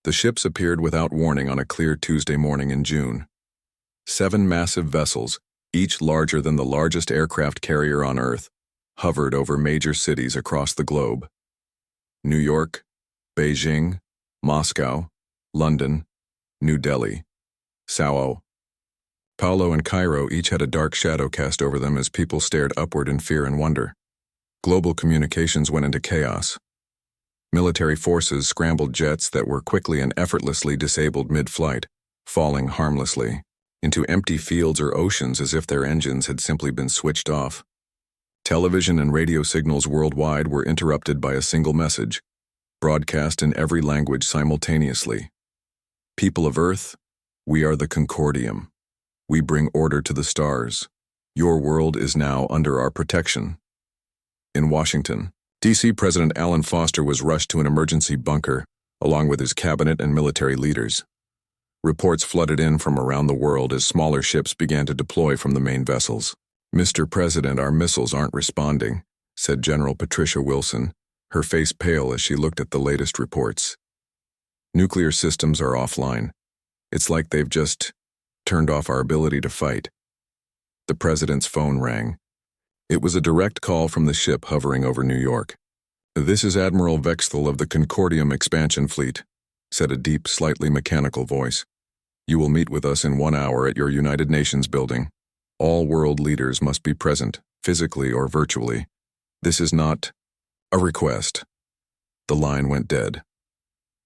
The ships appeared without warning on a clear Tuesday morning in June. 7 massive vessels, each larger than the largest aircraft carrier on Earth, hovered over major cities across the globe. New York, Beijing, Moscow, London, New Delhi, Sao Paulo and Cairo each had a dark shadow cast over them as people stared upward in fear and wonder. Global communications went into chaos. Military forces scrambled jets that were quickly and effortlessly disabled mid-flight, falling harmlessly into empty fields or oceans as if their engines had simply been switched off. Television and radio signals worldwide were interrupted by a single message, broadcast in every language simultaneously. People of Earth, we are the Concordium. We bring order to the stars. Your world is now under our protection. In Washington, D.C. President Alan Foster was rushed to an emergency bunker, along with his cabinet and military leaders. Reports flooded in from around the world as smaller ships began to deploy from the main vessels. "Mr. President, our missiles aren't responding," said General Patricia Wilson, her face pale as she looked at the latest reports. "Nuclear systems are offline. It's like they've just turned off our ability to fight." The president's phone rang. It was a direct call from the ship hovering over New York. "This is Admiral Vexthal of the Concordium Expansion Fleet," said a deep, slightly mechanical voice. "You will meet with us in 1 hour at your United Nations building. All world leaders must be present, physically or virtually. This is not a request." The line went dead.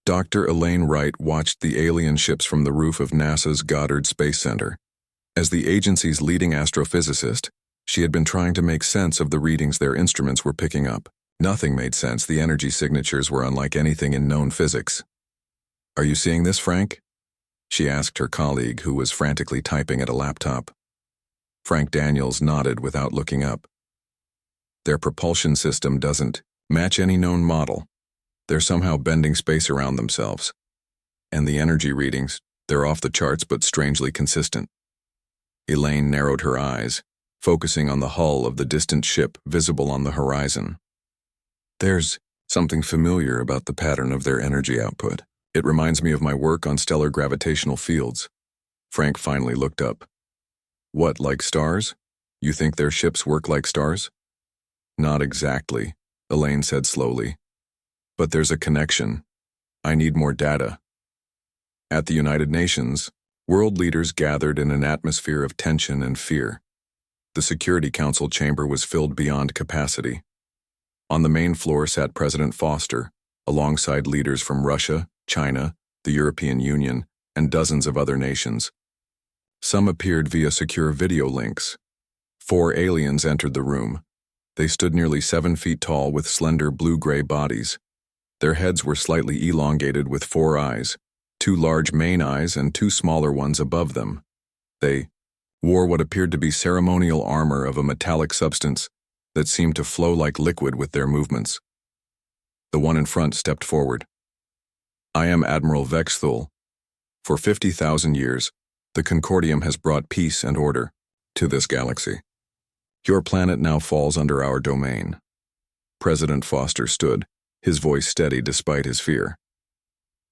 Dr. Elaine Wright watched the alien ships from the roof of NASA's Goddard Space Center. As the agency's leading astrophysicist, she had been trying to make sense of the readings their instruments were picking up. Nothing made sense. The energy signatures were unlike anything in known physics. "Are you seeing this, Frank?" she asked her colleague, who was frantically typing at a laptop. Frank Daniels nodded without looking up. "Their propulsion system doesn't match any known model. They're somehow bending space around themselves. And the energy readings, they're off the charts but strangely consistent." Elaine narrowed her eyes, focusing on the hull of the distant ship visible on the horizon. "There's something familiar about the pattern of their energy output. It reminds me of my work on stellar gravitational fields." Frank finally looked up. "What, like stars? You think their ships work like stars?" "Not exactly," Elaine said slowly. "But there's a connection. I need more data." At the United Nations, world leaders gathered in an atmosphere of tension and fear. The Security Council chamber was filled beyond capacity. On the main floor sat President Foster, alongside leaders from Russia, China, the European Union, and dozens of other nations. Some appeared via secure video links. 4 aliens entered the room. They stood nearly 7 feet tall with slender blue-gray bodies. Their heads were slightly elongated with 4 eyes, 2 large main eyes and 2 smaller ones above them. They wore what appeared to be ceremonial armor of a metallic substance that seemed to flow like liquid with their movements. The one in front stepped forward. "I am Admiral Vexthal. For 50,000 years, the Concordium has brought peace and order to this galaxy. Your planet now falls under our domain." President Foster stood, his voice steady despite his fear.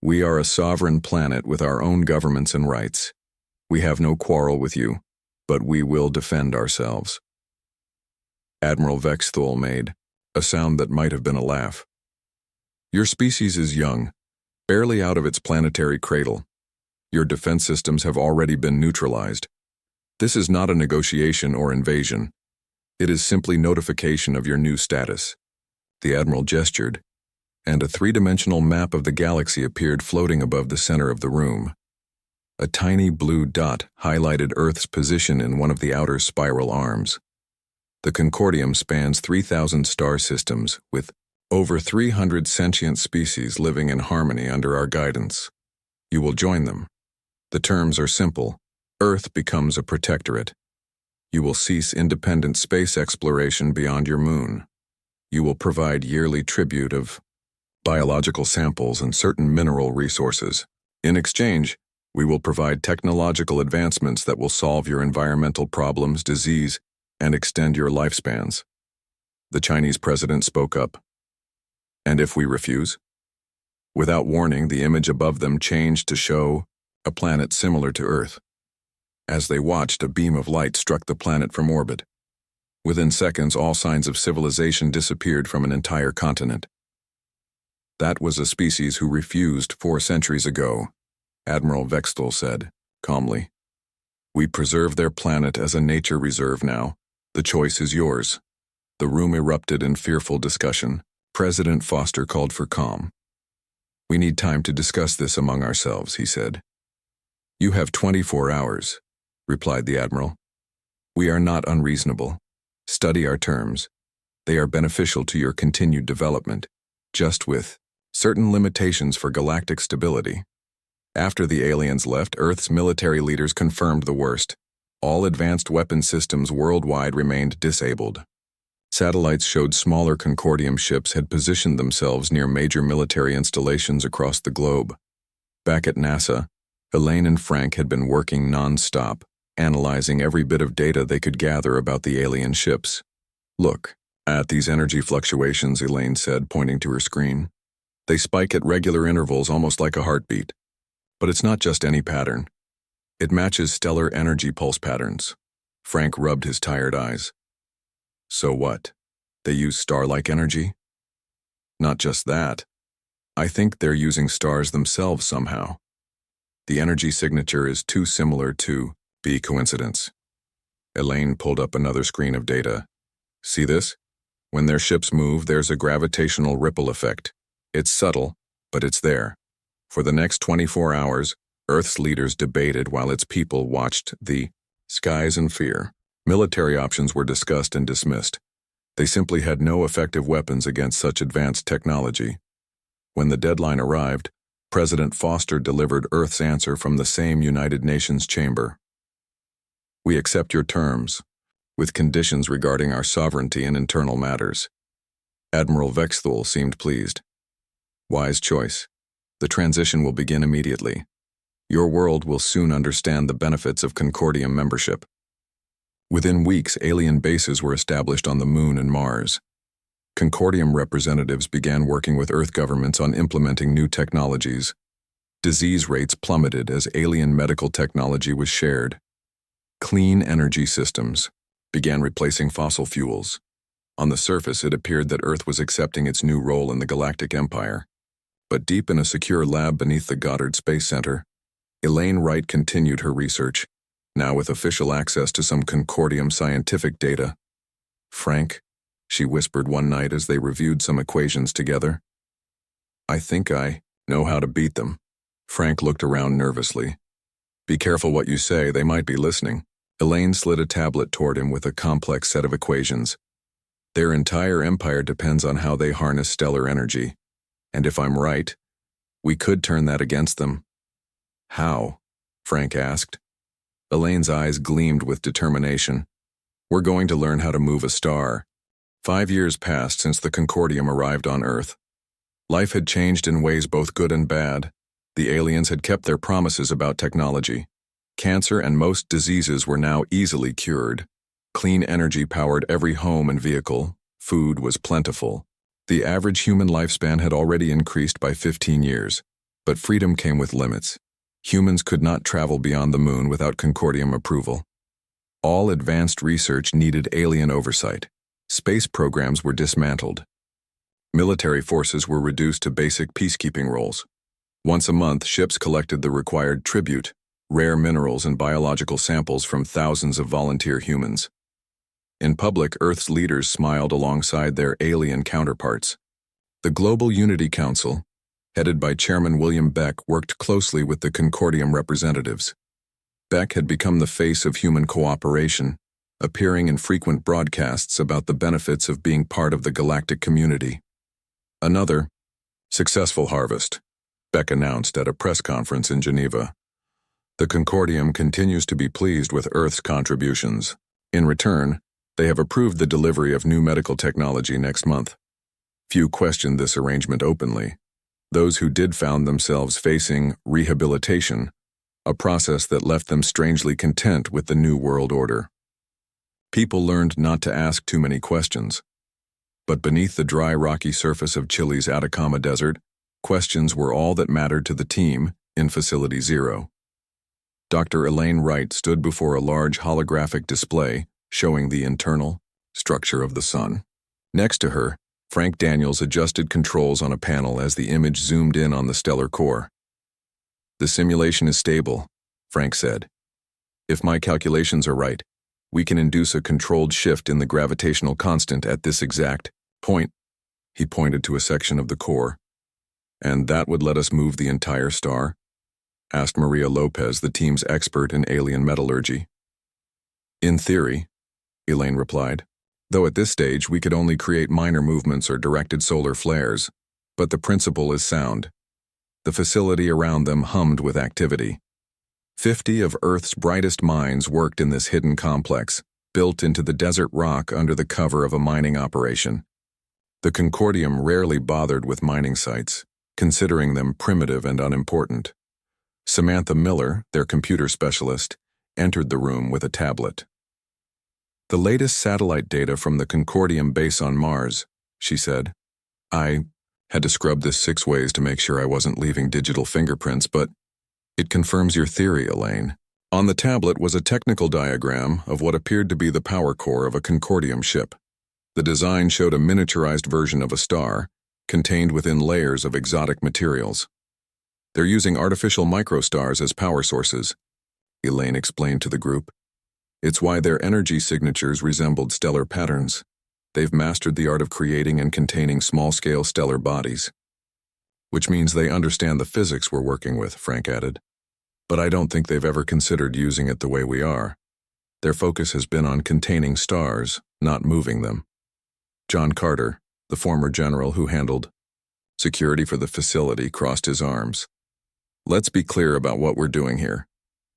"We are a sovereign planet with our own governments and rights. We have no quarrel with you, but we will defend ourselves." Admiral Vexthal made a sound that might have been a laugh. "Your species is young, barely out of its planetary cradle. Your defense systems have already been neutralized. This is not a negotiation or invasion. It is simply notification of your new status." The Admiral gestured, and a 3-dimensional map of the galaxy appeared floating above the center of the room. A tiny blue dot highlighted Earth's position in one of the outer spiral arms. The Concordium spans 3,000 star systems, with over 300 sentient species living in harmony under our guidance. You will join them. The terms are simple. Earth becomes a protectorate. You will cease independent space exploration beyond your moon. You will provide yearly tribute of biological samples and certain mineral resources. In exchange, we will provide technological advancements that will solve your environmental problems, disease, and extend your lifespans. The Chinese president spoke up. "And if we refuse?" Without warning, the image above them changed to show a planet similar to Earth. As they watched, a beam of light struck the planet from orbit. Within seconds, all signs of civilization disappeared from an entire continent. That was a species who refused 4 centuries ago, Admiral Vextel said, calmly. We preserve their planet as a nature reserve now. The choice is yours. The room erupted in fearful discussion. President Foster called for calm. We need time to discuss this among ourselves, he said. You have 24 hours, replied the Admiral. We are not unreasonable. Study our terms. They are beneficial to your continued development, just with certain limitations for galactic stability. After the aliens left, Earth's military leaders confirmed the worst. All advanced weapon systems worldwide remained disabled. Satellites showed smaller Concordium ships had positioned themselves near major military installations across the globe. Back at NASA, Elaine and Frank had been working non-stop, analyzing every bit of data they could gather about the alien ships. Look at these energy fluctuations, Elaine said, pointing to her screen. They spike at regular intervals, almost like a heartbeat. But it's not just any pattern. It matches stellar energy pulse patterns. Frank rubbed his tired eyes. So what? They use star-like energy? Not just that. I think they're using stars themselves somehow. The energy signature is too similar to be coincidence. Elaine pulled up another screen of data. See this? When their ships move, there's a gravitational ripple effect. It's subtle, but it's there. For the next 24 hours, Earth's leaders debated while its people watched the skies in fear. Military options were discussed and dismissed. They simply had no effective weapons against such advanced technology. When the deadline arrived, President Foster delivered Earth's answer from the same United Nations chamber. We accept your terms, with conditions regarding our sovereignty and internal matters. Admiral Vexthul seemed pleased. Wise choice. The transition will begin immediately. Your world will soon understand the benefits of Concordium membership. Within weeks, alien bases were established on the Moon and Mars. Concordium representatives began working with Earth governments on implementing new technologies. Disease rates plummeted as alien medical technology was shared. Clean energy systems began replacing fossil fuels. On the surface, it appeared that Earth was accepting its new role in the Galactic Empire. But deep in a secure lab beneath the Goddard Space Center, Elaine Wright continued her research, now with official access to some Concordium scientific data. Frank, she whispered one night as they reviewed some equations together. I think I know how to beat them. Frank looked around nervously. Be careful what you say, they might be listening. Elaine slid a tablet toward him with a complex set of equations. Their entire empire depends on how they harness stellar energy. And if I'm right, we could turn that against them. How? Frank asked. Elaine's eyes gleamed with determination. We're going to learn how to move a star. 5 years passed since the Concordium arrived on Earth. Life had changed in ways both good and bad. The aliens had kept their promises about technology. Cancer and most diseases were now easily cured. Clean energy powered every home and vehicle. Food was plentiful. The average human lifespan had already increased by 15 years, but freedom came with limits. Humans could not travel beyond the Moon without Concordium approval. All advanced research needed alien oversight. Space programs were dismantled. Military forces were reduced to basic peacekeeping roles. Once a month, ships collected the required tribute, rare minerals and biological samples from thousands of volunteer humans. In public, Earth's leaders smiled alongside their alien counterparts. The Global Unity Council, headed by Chairman William Beck, worked closely with the Concordium representatives. Beck had become the face of human cooperation, appearing in frequent broadcasts about the benefits of being part of the galactic community. Another successful harvest, Beck announced at a press conference in Geneva. The Concordium continues to be pleased with Earth's contributions. In return, they have approved the delivery of new medical technology next month. Few questioned this arrangement openly. Those who did found themselves facing rehabilitation, a process that left them strangely content with the new world order. People learned not to ask too many questions. But beneath the dry, rocky surface of Chile's Atacama Desert, Questions were all that mattered to the team in Facility Zero. Dr. Elaine Wright stood before a large holographic display showing the internal structure of the sun. Next to her, Frank Daniels adjusted controls on a panel as the image zoomed in on the stellar core. "The simulation is stable," Frank said. "If my calculations are right, we can induce a controlled shift in the gravitational constant at this exact point." He pointed to a section of the core. "And that would let us move the entire star?" asked Maria Lopez, the team's expert in alien metallurgy. "In theory," Elaine replied, "though at this stage we could only create minor movements or directed solar flares, but the principle is sound." The facility around them hummed with activity. 50 of Earth's brightest minds worked in this hidden complex, built into the desert rock under the cover of a mining operation. The Concordium rarely bothered with mining sites, considering them primitive and unimportant. Samantha Miller, their computer specialist, entered the room with a tablet. "The latest satellite data from the Concordium base on Mars," she said. "I had to scrub this 6 ways to make sure I wasn't leaving digital fingerprints, but it confirms your theory, Elaine." On the tablet was a technical diagram of what appeared to be the power core of a Concordium ship. The design showed a miniaturized version of a star, contained within layers of exotic materials. "They're using artificial microstars as power sources," Elaine explained to the group. "It's why their energy signatures resembled stellar patterns. They've mastered the art of creating and containing small-scale stellar bodies." "Which means they understand the physics we're working with," Frank added. "But I don't think they've ever considered using it the way we are. Their focus has been on containing stars, not moving them." John Carter, the former general who handled security for the facility, crossed his arms. "Let's be clear about what we're doing here.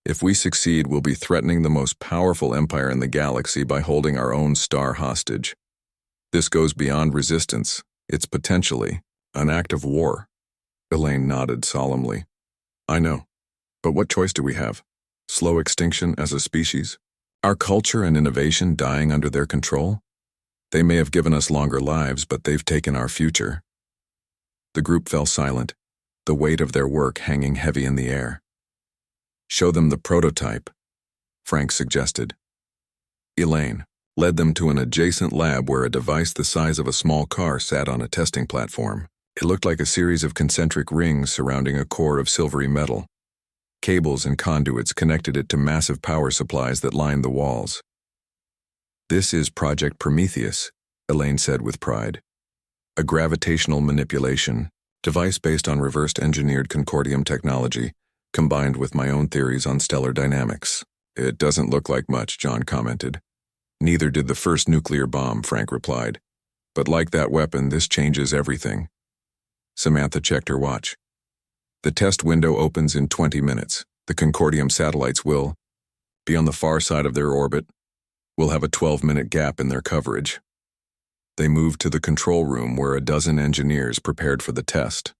If we succeed, we'll be threatening the most powerful empire in the galaxy by holding our own star hostage. This goes beyond resistance. It's potentially an act of war." Elaine nodded solemnly. "I know. But what choice do we have? Slow extinction as a species? Our culture and innovation dying under their control? They may have given us longer lives, but they've taken our future." The group fell silent, the weight of their work hanging heavy in the air. "Show them the prototype," Frank suggested. Elaine led them to an adjacent lab where a device the size of a small car sat on a testing platform. It looked like a series of concentric rings surrounding a core of silvery metal. Cables and conduits connected it to massive power supplies that lined the walls. "This is Project Prometheus," Elaine said with pride. "A gravitational manipulation device based on reversed-engineered Concordium technology, combined with my own theories on stellar dynamics." "It doesn't look like much," John commented. "Neither did the first nuclear bomb," Frank replied. "But like that weapon, this changes everything." Samantha checked her watch. "The test window opens in 20 minutes. The Concordium satellites will be on the far side of their orbit. We'll have a 12-minute gap in their coverage." They moved to the control room where a dozen engineers prepared for the test.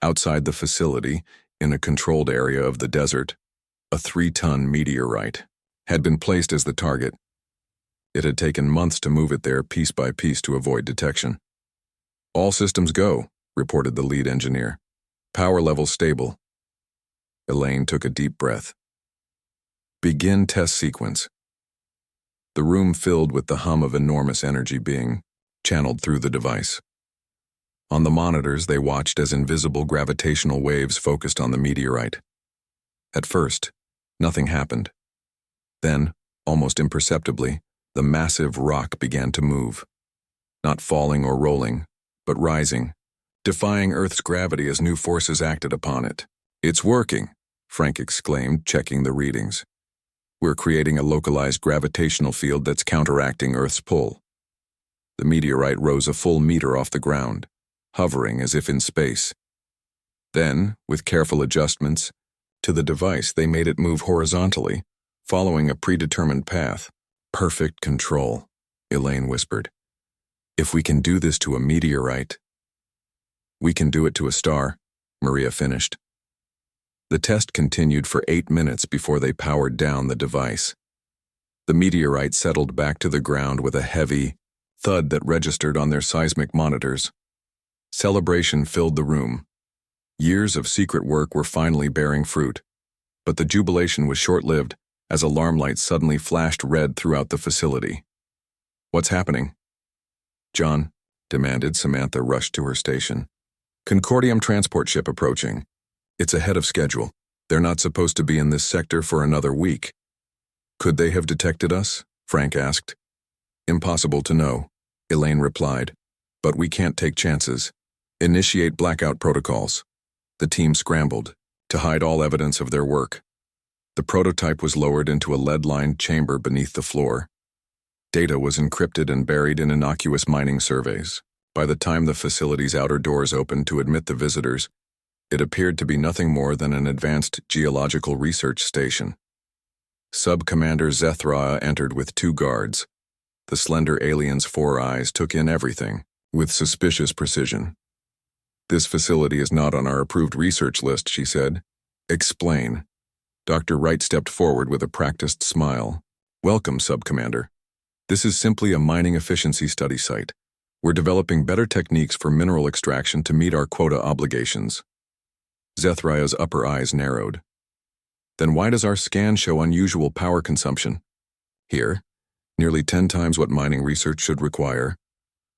Outside the facility, in a controlled area of the desert, a 3-ton meteorite had been placed as the target. It had taken months to move it there piece by piece to avoid detection. "All systems go," reported the lead engineer. "Power level stable." Elaine took a deep breath. "Begin test sequence." The room filled with the hum of enormous energy being channeled through the device. On the monitors, they watched as invisible gravitational waves focused on the meteorite. At first, nothing happened. Then, almost imperceptibly, the massive rock began to move. Not falling or rolling, but rising, defying Earth's gravity as new forces acted upon it. "It's working," Frank exclaimed, checking the readings. "We're creating a localized gravitational field that's counteracting Earth's pull." The meteorite rose a full meter off the ground, hovering as if in space. Then, with careful adjustments to the device, they made it move horizontally, following a predetermined path. "Perfect control," Elaine whispered. "If we can do this to a meteorite, we can do it to a star," Maria finished. The test continued for 8 minutes before they powered down the device. The meteorite settled back to the ground with a heavy thud that registered on their seismic monitors. Celebration filled the room, Years of secret work were finally bearing fruit, but the jubilation was short-lived as alarm lights suddenly flashed red throughout the facility. "What's happening?" "John," demanded. Samantha rushed to her station. "Concordium transport ship approaching. It's ahead of schedule. They're not supposed to be in this sector for another week." "Could they have detected us?" Frank asked. "Impossible to know," Elaine replied. "But we can't take chances. Initiate blackout protocols." The team scrambled to hide all evidence of their work. The prototype was lowered into a lead-lined chamber beneath the floor. Data was encrypted and buried in innocuous mining surveys. By the time the facility's outer doors opened to admit the visitors, it appeared to be nothing more than an advanced geological research station. Sub-Commander Zethra entered with 2 guards. The slender alien's 4 eyes took in everything, with suspicious precision. "This facility is not on our approved research list," she said. "Explain." Dr. Wright stepped forward with a practiced smile. "Welcome, Sub-Commander. This is simply a mining efficiency study site. We're developing better techniques for mineral extraction to meet our quota obligations." Zethraya's upper eyes narrowed. "Then why does our scan show unusual power consumption? Here, nearly 10 times what mining research should require."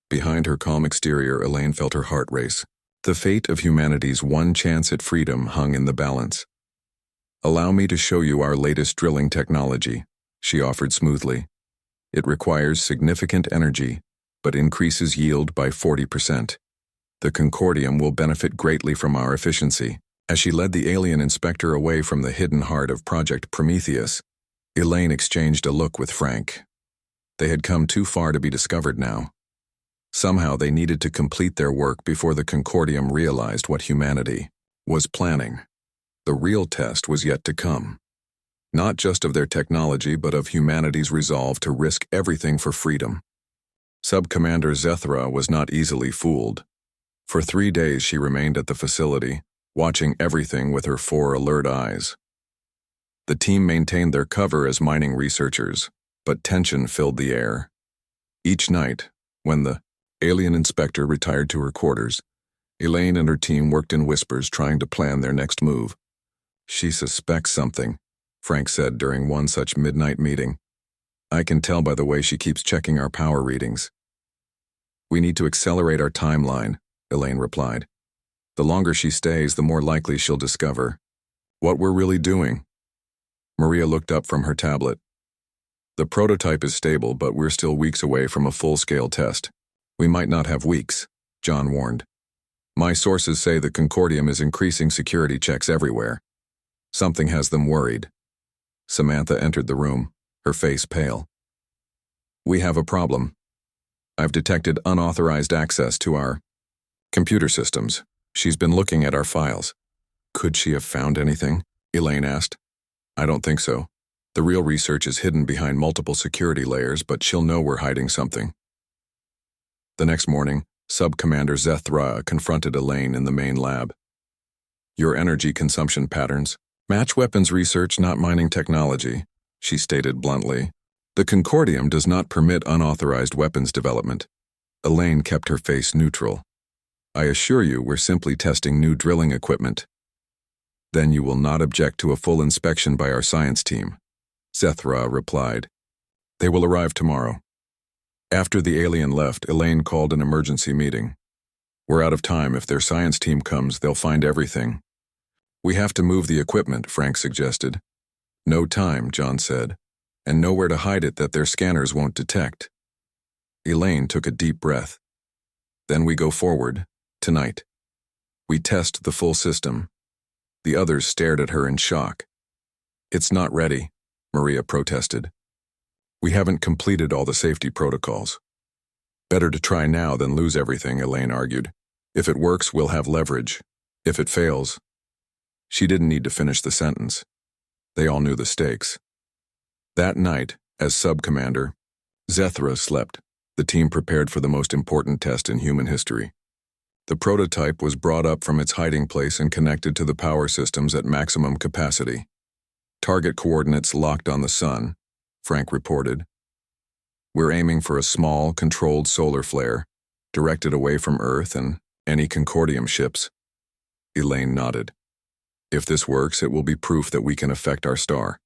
Behind her calm exterior, Elaine felt her heart race. The fate of humanity's one chance at freedom hung in the balance. "Allow me to show you our latest drilling technology," she offered smoothly. "It requires significant energy, but increases yield by 40%. The Concordium will benefit greatly from our efficiency." As she led the alien inspector away from the hidden heart of Project Prometheus, Elaine exchanged a look with Frank. They had come too far to be discovered now. Somehow they needed to complete their work before the Concordium realized what humanity was planning. The real test was yet to come. Not just of their technology, but of humanity's resolve to risk everything for freedom. Sub-Commander Zethra was not easily fooled. For 3 days she remained at the facility, watching everything with her 4 alert eyes. The team maintained their cover as mining researchers, but tension filled the air. Each night, when the alien inspector retired to her quarters, Elaine and her team worked in whispers, trying to plan their next move. "She suspects something," Frank said during one such midnight meeting. "I can tell by the way she keeps checking our power readings." "We need to accelerate our timeline," Elaine replied. "The longer she stays, the more likely she'll discover what we're really doing." Maria looked up from her tablet. "The prototype is stable, but we're still weeks away from a full-scale test." "We might not have weeks," John warned. "My sources say the Concordium is increasing security checks everywhere. Something has them worried." Samantha entered the room, her face pale. "We have a problem. I've detected unauthorized access to our computer systems. She's been looking at our files." "Could she have found anything?" Elaine asked. "I don't think so. The real research is hidden behind multiple security layers, but she'll know we're hiding something." The next morning, Sub-Commander Zethra confronted Elaine in the main lab. "Your energy consumption patterns match weapons research, not mining technology," she stated bluntly. "The Concordium does not permit unauthorized weapons development." Elaine kept her face neutral. "I assure you we're simply testing new drilling equipment." "Then you will not object to a full inspection by our science team," Zethra replied. "They will arrive tomorrow." After the alien left, Elaine called an emergency meeting. "We're out of time. If their science team comes, they'll find everything." "We have to move the equipment," Frank suggested. "No time," John said, "and nowhere to hide it that their scanners won't detect." Elaine took a deep breath. "Then we go forward, tonight. We test the full system." The others stared at her in shock. "It's not ready," Maria protested. "We haven't completed all the safety protocols." "Better to try now than lose everything," Elaine argued. "If it works, we'll have leverage. If it fails..." She didn't need to finish the sentence. They all knew the stakes. That night, as sub-commander, Zethra slept. The team prepared for the most important test in human history. The prototype was brought up from its hiding place and connected to the power systems at maximum capacity. "Target coordinates locked on the sun," Frank reported. "We're aiming for a small, controlled solar flare, directed away from Earth and any Concordium ships." Elaine nodded. If this works, it will be proof that we can affect our star.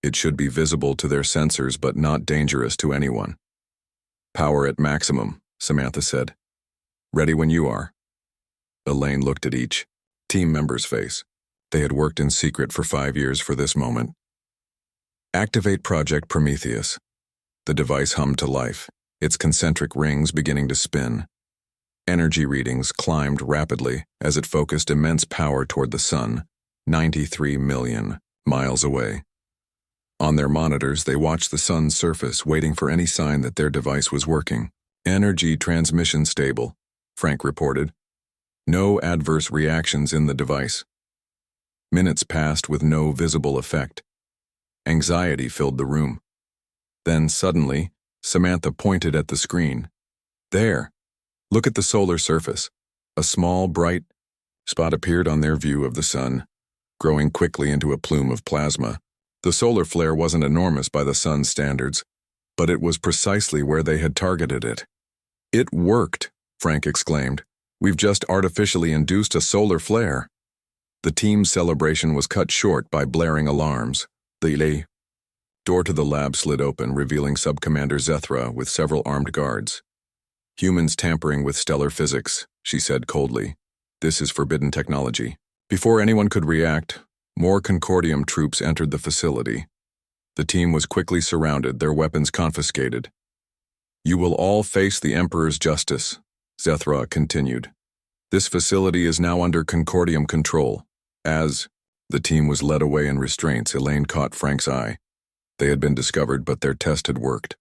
It should be visible to their sensors but not dangerous to anyone. Power at maximum, Samantha said. Ready when you are. Elaine looked at each team member's face. They had worked in secret for 5 years for this moment. Activate Project Prometheus. The device hummed to life, its concentric rings beginning to spin. Energy readings climbed rapidly as it focused immense power toward the sun, 93 million miles away. On their monitors, they watched the sun's surface, waiting for any sign that their device was working. Energy transmission stable, Frank reported. No adverse reactions in the device. Minutes passed with no visible effect. Anxiety filled the room. Then suddenly, Samantha pointed at the screen. There! Look at the solar surface. A small, bright spot appeared on their view of the sun, growing quickly into a plume of plasma. The solar flare wasn't enormous by the sun's standards, but it was precisely where they had targeted it. It worked, Frank exclaimed. We've just artificially induced a solar flare. The team's celebration was cut short by blaring alarms. The door to the lab slid open, revealing Subcommander Zethra with several armed guards. Humans tampering with stellar physics, she said coldly. This is forbidden technology. Before anyone could react, more Concordium troops entered the facility. The team was quickly surrounded, their weapons confiscated. You will all face the Emperor's justice, Zethra continued. This facility is now under Concordium control. As the team was led away in restraints, Elaine caught Frank's eye. They had been discovered, but their test had worked.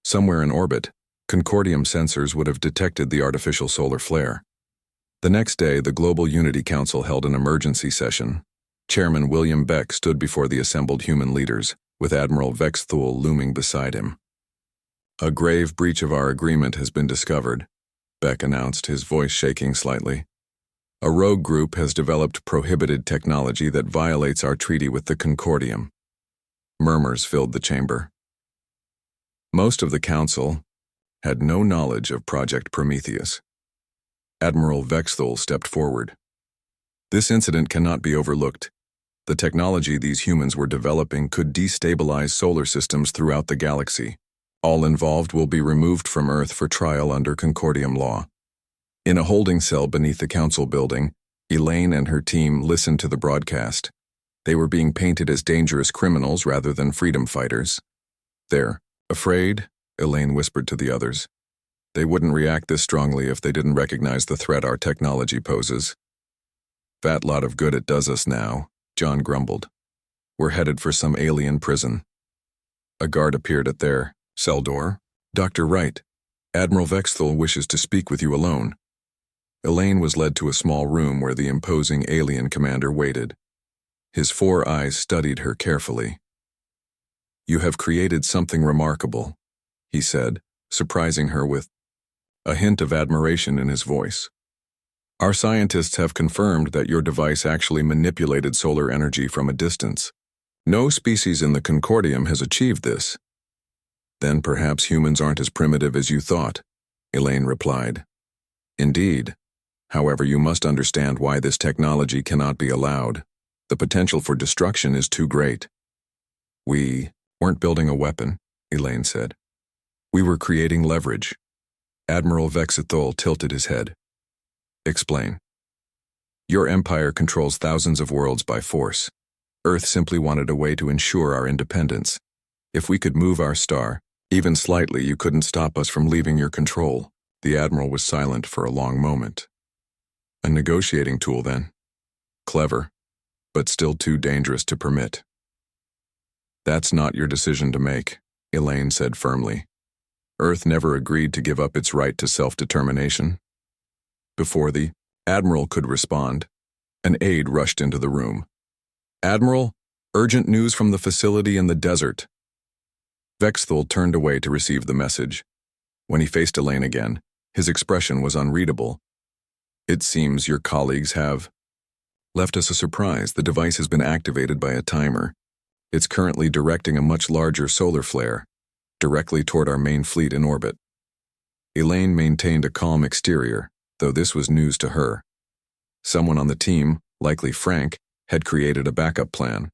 Somewhere in orbit, Concordium sensors would have detected the artificial solar flare. The next day, the Global Unity Council held an emergency session. Chairman William Beck stood before the assembled human leaders, with Admiral Vexthul looming beside him. A grave breach of our agreement has been discovered, Beck announced, his voice shaking slightly. A rogue group has developed prohibited technology that violates our treaty with the Concordium. Murmurs filled the chamber. Most of the council had no knowledge of Project Prometheus. Admiral Vexthul stepped forward. This incident cannot be overlooked. The technology these humans were developing could destabilize solar systems throughout the galaxy. All involved will be removed from Earth for trial under Concordium law. In a holding cell beneath the council building, Elaine and her team listened to the broadcast. They were being painted as dangerous criminals rather than freedom fighters. They're afraid, Elaine whispered to the others. They wouldn't react this strongly if they didn't recognize the threat our technology poses. Fat lot of good it does us now, John grumbled. We're headed for some alien prison. A guard appeared at their cell door. Dr. Wright, Admiral Vexthul wishes to speak with you alone. Elaine was led to a small room where the imposing alien commander waited. His 4 eyes studied her carefully. You have created something remarkable, he said, surprising her with a hint of admiration in his voice. Our scientists have confirmed that your device actually manipulated solar energy from a distance. No species in the Concordium has achieved this. Then perhaps humans aren't as primitive as you thought, Elaine replied. Indeed. However, you must understand why this technology cannot be allowed. The potential for destruction is too great. We weren't building a weapon, Elaine said. We were creating leverage. Admiral Vexthul tilted his head. Explain. Your empire controls thousands of worlds by force. Earth simply wanted a way to ensure our independence. If we could move our star, even slightly, you couldn't stop us from leaving your control. The Admiral was silent for a long moment. A negotiating tool, then. Clever, but still too dangerous to permit. That's not your decision to make, Elaine said firmly. Earth never agreed to give up its right to self-determination. Before the Admiral could respond, an aide rushed into the room. Admiral, urgent news from the facility in the desert. Vexthul turned away to receive the message. When he faced Elaine again, his expression was unreadable. It seems your colleagues have left us a surprise. The device has been activated by a timer. It's currently directing a much larger solar flare, directly toward our main fleet in orbit. Elaine maintained a calm exterior, though this was news to her. Someone on the team, likely Frank, had created a backup plan.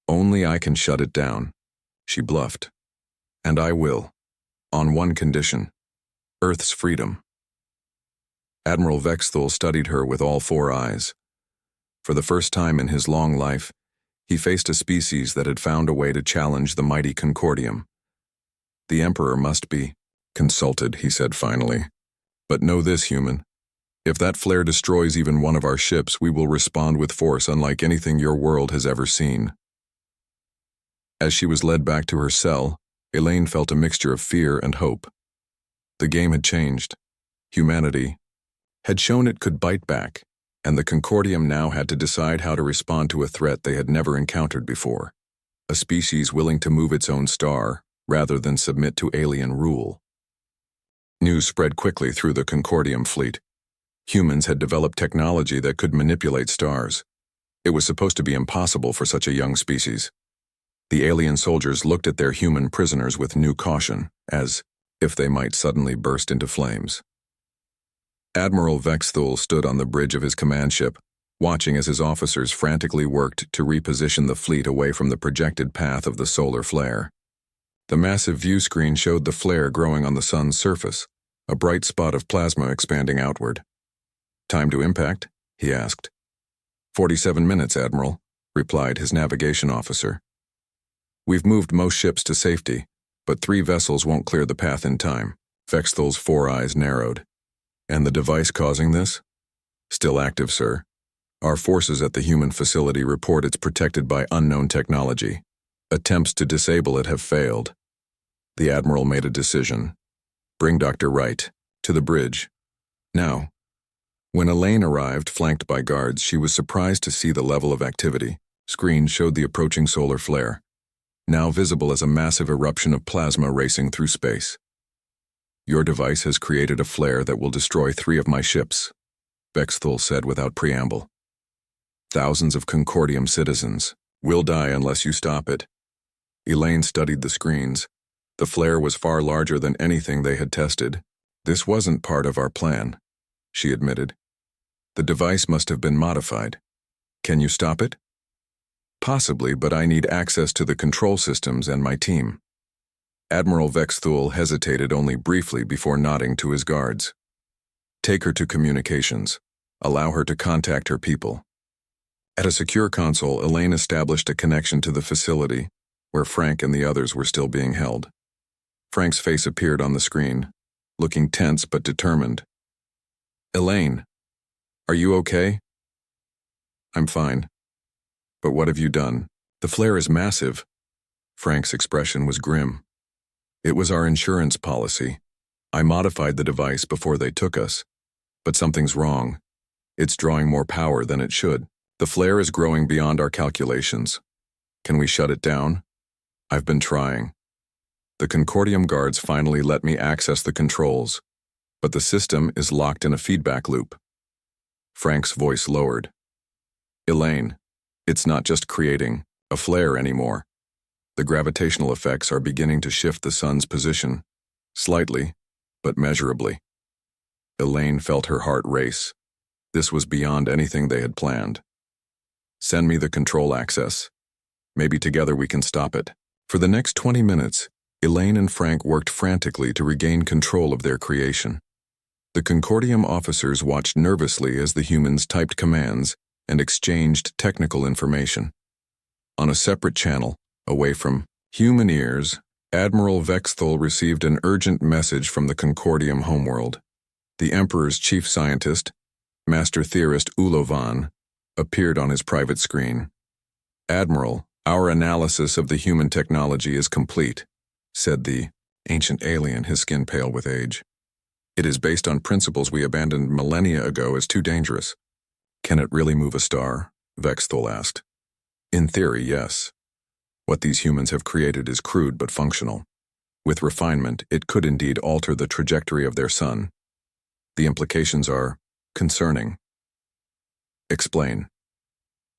Only I can shut it down, she bluffed. And I will. On one condition. Earth's freedom. Admiral Vexthul studied her with all four eyes. For the first time in his long life, he faced a species that had found a way to challenge the mighty Concordium. The Emperor must be consulted, he said finally. But know this, human. If that flare destroys even one of our ships, we will respond with force unlike anything your world has ever seen. As she was led back to her cell, Elaine felt a mixture of fear and hope. The game had changed. Humanity had shown it could bite back, and the Concordium now had to decide how to respond to a threat they had never encountered before. A species willing to move its own star, rather than submit to alien rule. News spread quickly through the Concordium fleet. Humans had developed technology that could manipulate stars. It was supposed to be impossible for such a young species. The alien soldiers looked at their human prisoners with new caution, as if they might suddenly burst into flames. Admiral Vexthul stood on the bridge of his command ship, watching as his officers frantically worked to reposition the fleet away from the projected path of the solar flare. The massive view screen showed the flare growing on the sun's surface, a bright spot of plasma expanding outward. Time to impact? He asked. 47 minutes, Admiral, replied his navigation officer. We've moved most ships to safety, but 3 vessels won't clear the path in time. Vexthul's four eyes narrowed. And the device causing this? Still active, sir. Our forces at the human facility report it's protected by unknown technology. Attempts to disable it have failed. The Admiral made a decision. Bring Dr. Wright to the bridge. Now. When Elaine arrived, flanked by guards, she was surprised to see the level of activity. Screens showed the approaching solar flare, now visible as a massive eruption of plasma racing through space. Your device has created a flare that will destroy 3 of my ships, Vexthul said without preamble. Thousands of Concordium citizens will die unless you stop it. Elaine studied the screens. The flare was far larger than anything they had tested. This wasn't part of our plan, she admitted. The device must have been modified. Can you stop it? Possibly, but I need access to the control systems and my team. Admiral Vexthul hesitated only briefly before nodding to his guards. Take her to communications. Allow her to contact her people. At a secure console, Elaine established a connection to the facility, where Frank and the others were still being held. Frank's face appeared on the screen, looking tense but determined. Elaine, are you okay? I'm fine. But what have you done? The flare is massive. Frank's expression was grim. It was our insurance policy. I modified the device before they took us. But something's wrong. It's drawing more power than it should. The flare is growing beyond our calculations. Can we shut it down? I've been trying. The Concordium guards finally let me access the controls, but the system is locked in a feedback loop. Frank's voice lowered. Elaine, it's not just creating a flare anymore. The gravitational effects are beginning to shift the sun's position, slightly, but measurably. Elaine felt her heart race. This was beyond anything they had planned. Send me the control access. Maybe together we can stop it. For the next 20 minutes, Elaine and Frank worked frantically to regain control of their creation. The Concordium officers watched nervously as the humans typed commands and exchanged technical information. On a separate channel, away from human ears, Admiral Vexthul received an urgent message from the Concordium homeworld. The Emperor's chief scientist, master theorist Ulovan, appeared on his private screen. Admiral, our analysis of the human technology is complete, said the ancient alien, his skin pale with age. It is based on principles we abandoned millennia ago as too dangerous. Can it really move a star? Vexthul asked. In theory, yes. What these humans have created is crude but functional. With refinement, it could indeed alter the trajectory of their sun. The implications are concerning. Explain.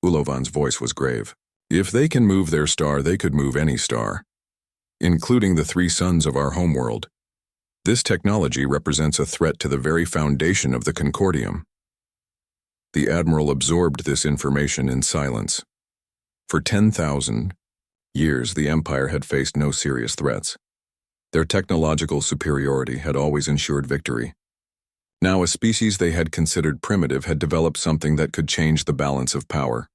Ulovan's voice was grave. If they can move their star, they could move any star, including the 3 suns of our homeworld. This technology represents a threat to the very foundation of the Concordium. The Admiral absorbed this information in silence. For 10,000 years, the Empire had faced no serious threats. Their technological superiority had always ensured victory. Now a species they had considered primitive had developed something that could change the balance of power.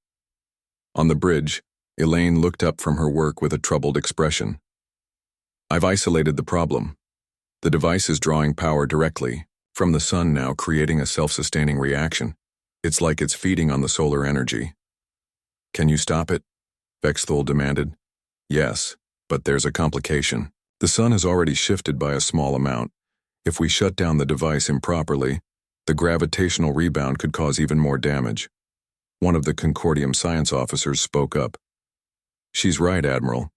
On the bridge, Elaine looked up from her work with a troubled expression. I've isolated the problem. The device is drawing power directly from the sun now, creating a self-sustaining reaction. It's like it's feeding on the solar energy. Can you stop it? Vexthul demanded. Yes, but there's a complication. The sun has already shifted by a small amount. If we shut down the device improperly, the gravitational rebound could cause even more damage. One of the Concordium science officers spoke up. She's right, Admiral.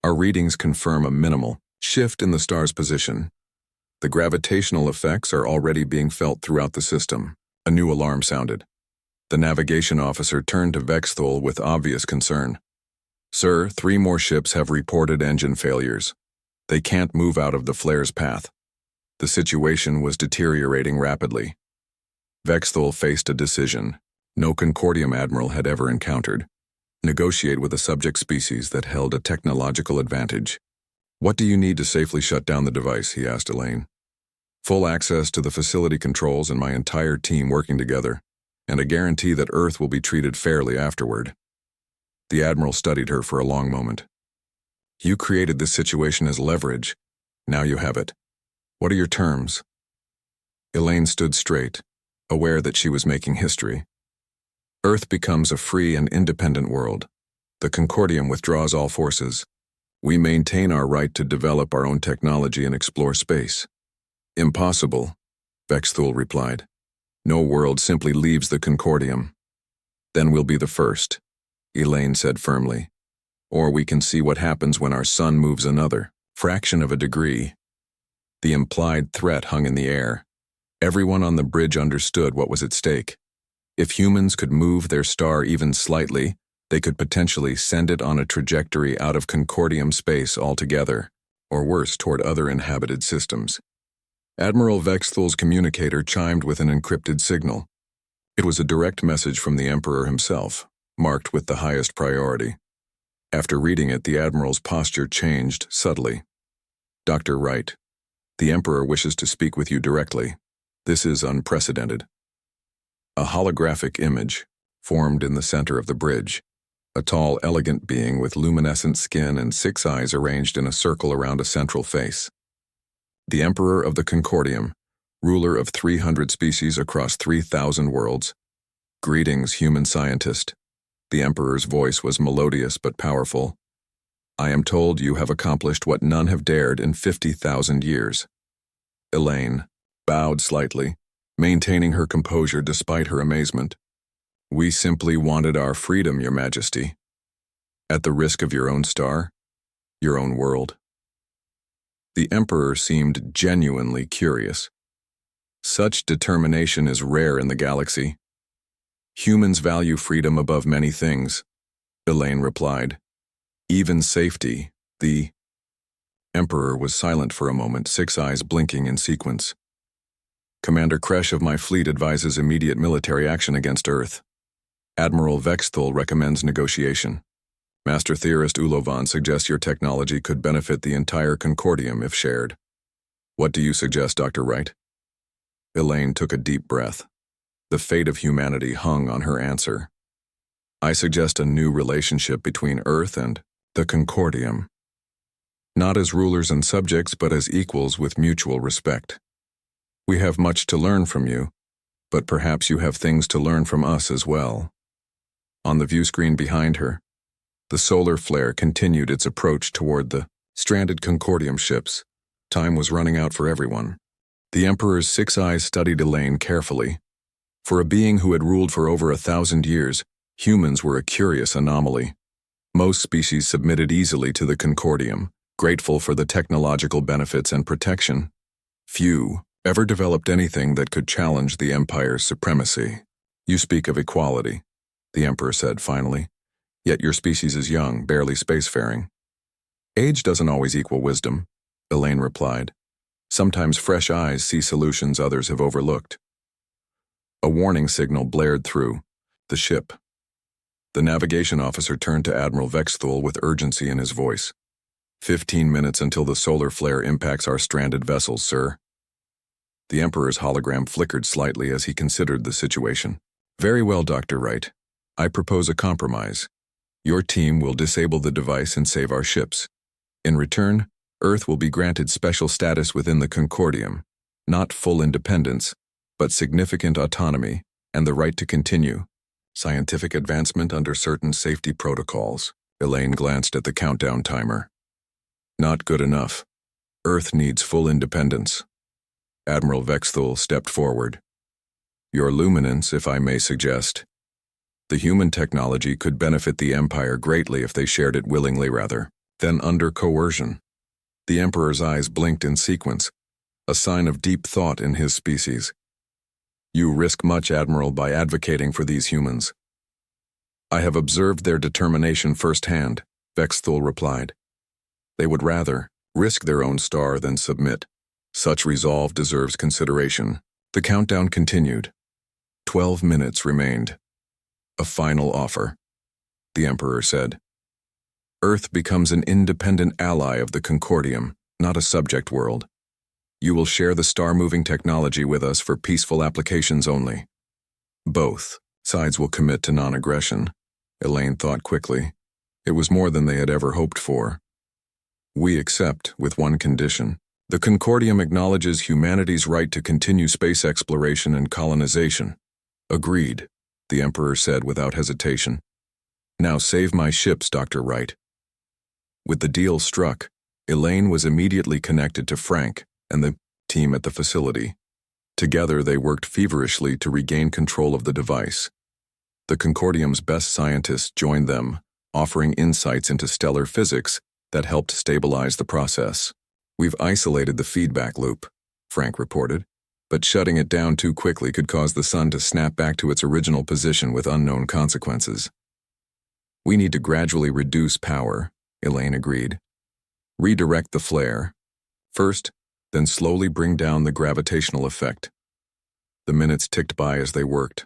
Our readings confirm a minimal shift in the star's position. The gravitational effects are already being felt throughout the system. A new alarm sounded. The navigation officer turned to Vexthul with obvious concern. Sir, 3 more ships have reported engine failures. They can't move out of the flare's path. The situation was deteriorating rapidly. Vexthul faced a decision no Concordium admiral had ever encountered. Negotiate with a subject species that held a technological advantage. What do you need to safely shut down the device? He asked Elaine. Full access to the facility controls and my entire team working together, and a guarantee that Earth will be treated fairly afterward. The Admiral studied her for a long moment. You created this situation as leverage. Now you have it. What are your terms? Elaine stood straight, aware that she was making history. Earth becomes a free and independent world. The Concordium withdraws all forces. We maintain our right to develop our own technology and explore space. Impossible, Vexthul replied. No world simply leaves the Concordium. Then we'll be the first, Elaine said firmly. Or we can see what happens when our sun moves another fraction of a degree. The implied threat hung in the air. Everyone on the bridge understood what was at stake. If humans could move their star even slightly, they could potentially send it on a trajectory out of Concordium space altogether, or worse, toward other inhabited systems. Admiral Vexthul's communicator chimed with an encrypted signal. It was a direct message from the Emperor himself, marked with the highest priority. After reading it, the Admiral's posture changed subtly. Dr. Wright, the Emperor wishes to speak with you directly. This is unprecedented. A holographic image formed in the center of the bridge, a tall, elegant being with luminescent skin and 6 eyes arranged in a circle around a central face. The Emperor of the Concordium, ruler of 300 species across 3,000 worlds. Greetings, human scientist. The Emperor's voice was melodious but powerful. I am told you have accomplished what none have dared in 50,000 years. Elaine bowed slightly, maintaining her composure despite her amazement. We simply wanted our freedom, Your Majesty. At the risk of your own star, your own world. The Emperor seemed genuinely curious. Such determination is rare in the galaxy. Humans value freedom above many things, Elaine replied. Even safety. The Emperor was silent for a moment, 6 eyes blinking in sequence. Commander Kresh of my fleet advises immediate military action against Earth. Admiral Vexthul recommends negotiation. Master Theorist Ulovan suggests your technology could benefit the entire Concordium if shared. What do you suggest, Dr. Wright? Elaine took a deep breath. The fate of humanity hung on her answer. I suggest a new relationship between Earth and the Concordium. Not as rulers and subjects, but as equals with mutual respect. We have much to learn from you, but perhaps you have things to learn from us as well. On the view screen behind her, the solar flare continued its approach toward the stranded Concordium ships. Time was running out for everyone. The Emperor's 6 eyes studied Elaine carefully. For a being who had ruled for over 1,000 years, humans were a curious anomaly. Most species submitted easily to the Concordium, grateful for the technological benefits and protection. Few ever developed anything that could challenge the Empire's supremacy. You speak of equality, the Emperor said finally. Yet your species is young, barely spacefaring. Age doesn't always equal wisdom, Elaine replied. Sometimes fresh eyes see solutions others have overlooked. A warning signal blared through the ship. The navigation officer turned to Admiral Vexthul with urgency in his voice. 15 minutes until the solar flare impacts our stranded vessels, sir. The Emperor's hologram flickered slightly as he considered the situation. Very well, Dr. Wright. I propose a compromise. Your team will disable the device and save our ships. In return, Earth will be granted special status within the Concordium, not full independence, but significant autonomy and the right to continue scientific advancement under certain safety protocols. Elaine glanced at the countdown timer. Not good enough. Earth needs full independence. Admiral Vexthul stepped forward. Your Luminance, if I may suggest. The human technology could benefit the Empire greatly if they shared it willingly rather than under coercion. The Emperor's eyes blinked in sequence, a sign of deep thought in his species. You risk much, Admiral, by advocating for these humans. I have observed their determination firsthand, Vexthul replied. They would rather risk their own star than submit. Such resolve deserves consideration. The countdown continued. 12 minutes remained. A final offer, the Emperor said. Earth becomes an independent ally of the Concordium, not a subject world. You will share the star-moving technology with us for peaceful applications only. Both sides will commit to non-aggression. Elaine thought quickly. It was more than they had ever hoped for. We accept, with one condition. The Concordium acknowledges humanity's right to continue space exploration and colonization. Agreed, the Emperor said without hesitation. Now save my ships, Dr. Wright. With the deal struck, Elaine was immediately connected to Frank and the team at the facility. Together they worked feverishly to regain control of the device. The Concordium's best scientists joined them, offering insights into stellar physics that helped stabilize the process. We've isolated the feedback loop, Frank reported, but shutting it down too quickly could cause the sun to snap back to its original position with unknown consequences. We need to gradually reduce power, Elaine agreed. Redirect the flare. First, then slowly bring down the gravitational effect. The minutes ticked by as they worked.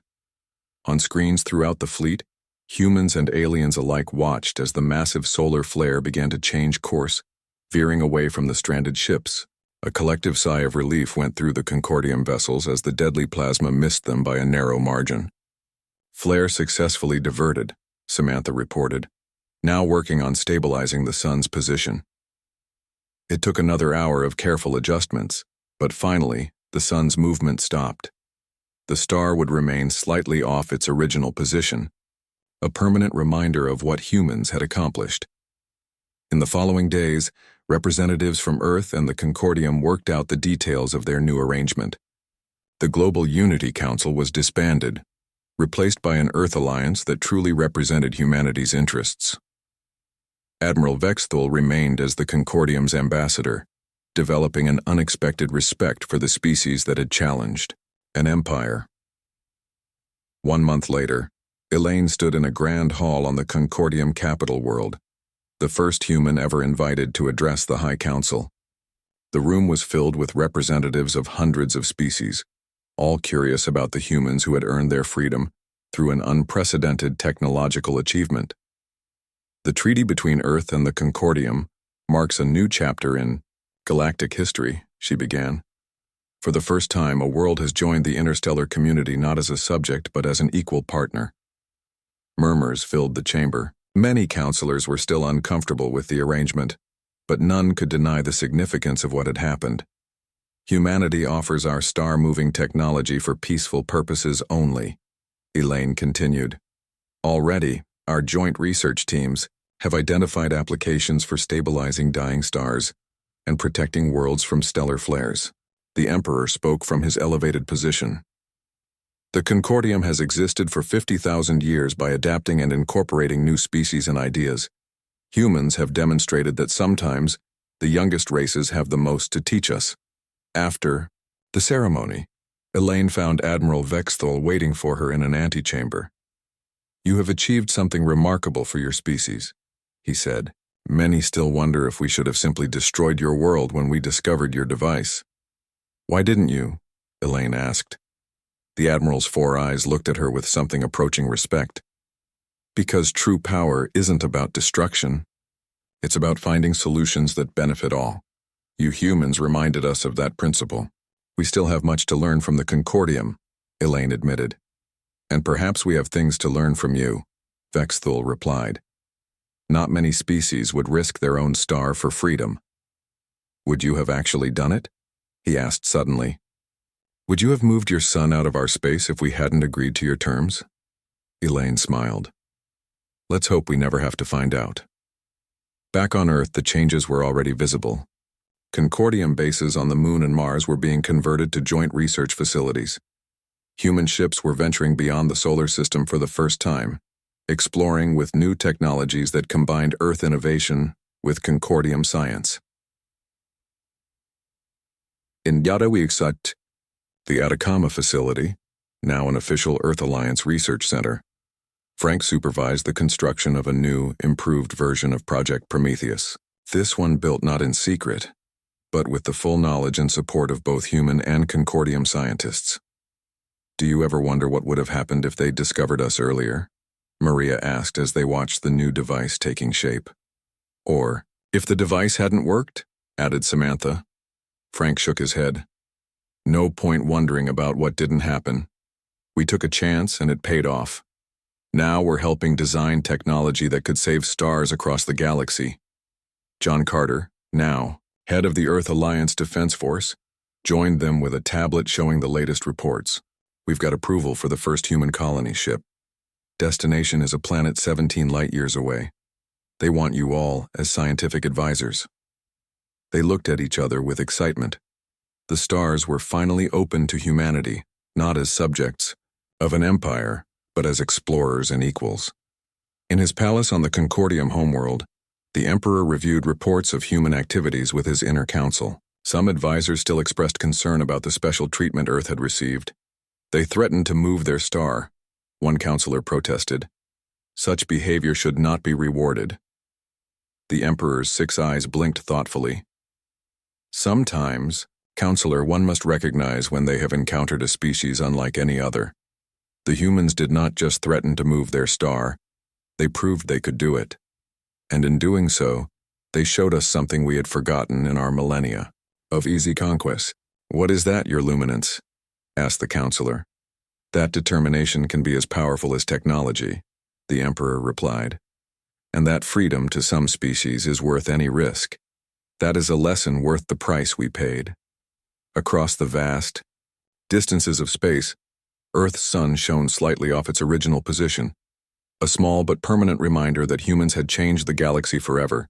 On screens throughout the fleet, humans and aliens alike watched as the massive solar flare began to change course, veering away from the stranded ships. A collective sigh of relief went through the Concordium vessels as the deadly plasma missed them by a narrow margin. Flare successfully diverted, Samantha reported, now working on stabilizing the sun's position. It took another hour of careful adjustments, but finally, the sun's movement stopped. The star would remain slightly off its original position, a permanent reminder of what humans had accomplished. In the following days, representatives from Earth and the Concordium worked out the details of their new arrangement. The Global Unity Council was disbanded, replaced by an Earth alliance that truly represented humanity's interests. Admiral Vexthul remained as the Concordium's ambassador, developing an unexpected respect for the species that had challenged an empire. 1 month later, Elaine stood in a grand hall on the Concordium capital world, the first human ever invited to address the High Council. The room was filled with representatives of hundreds of species, all curious about the humans who had earned their freedom through an unprecedented technological achievement. The treaty between Earth and the Concordium marks a new chapter in galactic history, she began. For the first time, a world has joined the interstellar community not as a subject but as an equal partner. Murmurs filled the chamber. Many counselors were still uncomfortable with the arrangement, but none could deny the significance of what had happened. Humanity offers our star-moving technology for peaceful purposes only, Elaine continued. Already, our joint research teams have identified applications for stabilizing dying stars and protecting worlds from stellar flares. The Emperor spoke from his elevated position. The Concordium has existed for 50,000 years by adapting and incorporating new species and ideas. Humans have demonstrated that sometimes the youngest races have the most to teach us. After the ceremony, Elaine found Admiral Vexthul waiting for her in an antechamber. You have achieved something remarkable for your species, he said. Many still wonder if we should have simply destroyed your world when we discovered your device. Why didn't you? Elaine asked. The Admiral's 4 eyes looked at her with something approaching respect. Because true power isn't about destruction. It's about finding solutions that benefit all. You humans reminded us of that principle. We still have much to learn from the Concordium, Elaine admitted. And perhaps we have things to learn from you, Vexthul replied. Not many species would risk their own star for freedom. Would you have actually done it? He asked suddenly. Would you have moved your son out of our space if we hadn't agreed to your terms? Elaine smiled. Let's hope we never have to find out. Back on Earth, the changes were already visible. Concordium bases on the Moon and Mars were being converted to joint research facilities. Human ships were venturing beyond the solar system for the first time, exploring with new technologies that combined Earth innovation with Concordium science. In Yadawiksat, the Atacama facility, now an official Earth Alliance research center, Frank supervised the construction of a new, improved version of Project Prometheus. This one built not in secret, but with the full knowledge and support of both human and Concordium scientists. Do you ever wonder what would have happened if they'd discovered us earlier? Maria asked as they watched the new device taking shape. Or, if the device hadn't worked? Added Samantha. Frank shook his head. No point wondering about what didn't happen. We took a chance and it paid off. Now we're helping design technology that could save stars across the galaxy. John Carter, now head of the Earth Alliance Defense Force, joined them with a tablet showing the latest reports. We've got approval for the first human colony ship. Destination is a planet 17 light-years away. They want you all as scientific advisors. They looked at each other with excitement. The stars were finally open to humanity, not as subjects of an empire, but as explorers and equals. In his palace on the Concordium homeworld, the Emperor reviewed reports of human activities with his inner council. Some advisors still expressed concern about the special treatment Earth had received. They threatened to move their star. One counselor protested. Such behavior should not be rewarded. The Emperor's 6 eyes blinked thoughtfully. Sometimes, Counselor, one must recognize when they have encountered a species unlike any other. The humans did not just threaten to move their star, they proved they could do it. And in doing so, they showed us something we had forgotten in our millennia, of easy conquest. What is that, Your Luminance? Asked the counselor. That determination can be as powerful as technology, the Emperor replied. And that freedom to some species is worth any risk. That is a lesson worth the price we paid. Across the vast distances of space, Earth's sun shone slightly off its original position, a small but permanent reminder that humans had changed the galaxy forever.